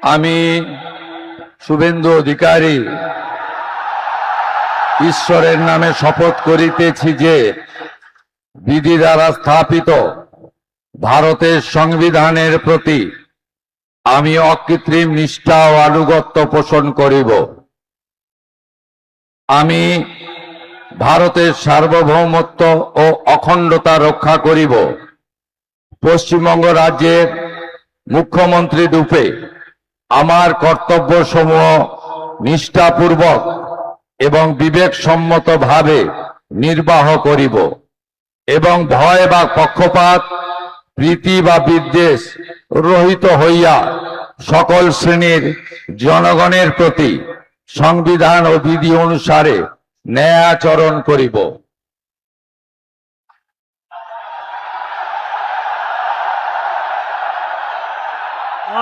আমি শুভেন্দু অধিকারী ঈশ্বরের নামে শপথ করিতেছি যে বিধি দ্বারা স্থাপিত ভারতের সংবিধানের প্রতি আমি অকৃত্রিম নিষ্ঠা ও আনুগত্য পোষণ করিব। আমি ভারতের সার্বভৌমত্ব ও অখণ্ডতা রক্ষা করিব। পশ্চিমবঙ্গ রাজ্যের মুখ্যমন্ত্রী রূপে আমার কর্তব্যসমূহ নিষ্ঠাপূর্বক এবং বিবেকসম্মতভাবে নির্বাহ করিব এবং ভয় বা পক্ষপাত, প্রীতি বা বিদ্বেষ রহিত হইয়া সকল শ্রেণীর জনগণের প্রতি সংবিধান ও বিধি অনুসারে ন্যায়াচরণ করিব।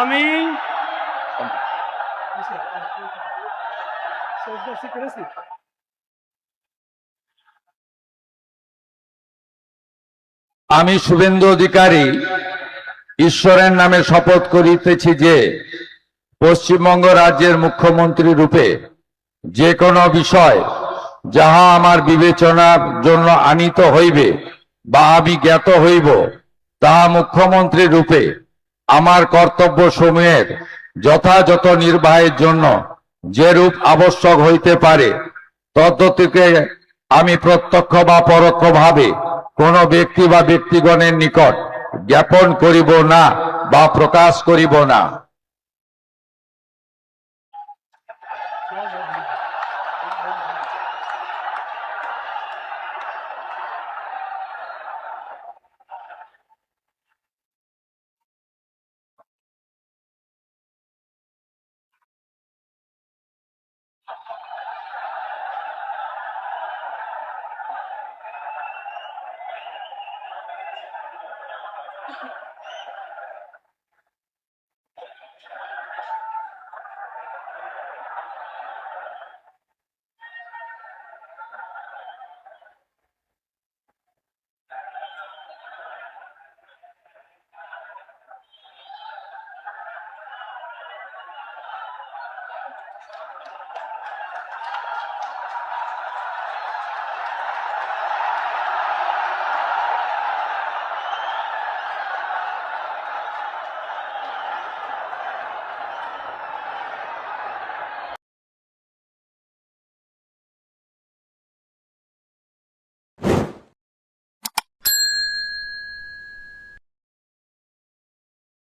আমি আমি শুভেন্দু অধিকারী ঈশ্বরের নামে শপথ করিতেছি যে পশ্চিমবঙ্গ রাজ্যের মুখ্যমন্ত্রী রূপে যে কোনো বিষয় যাহা আমার বিবেচনার জন্য আনিত হইবে বা আমি জ্ঞাত হইব, তাহা মুখ্যমন্ত্রী রূপে আমার কর্তব্য সমূহের যথাযথ নির্বাহের জন্য যেরূপ আবশ্যক হইতে পারে তদ্গতিকে আমি প্রত্যক্ষ বা পরোক্ষভাবে কোনো ব্যক্তি বা ব্যক্তিগণের নিকট জ্ঞাপন করিব না বা প্রকাশ করিব না।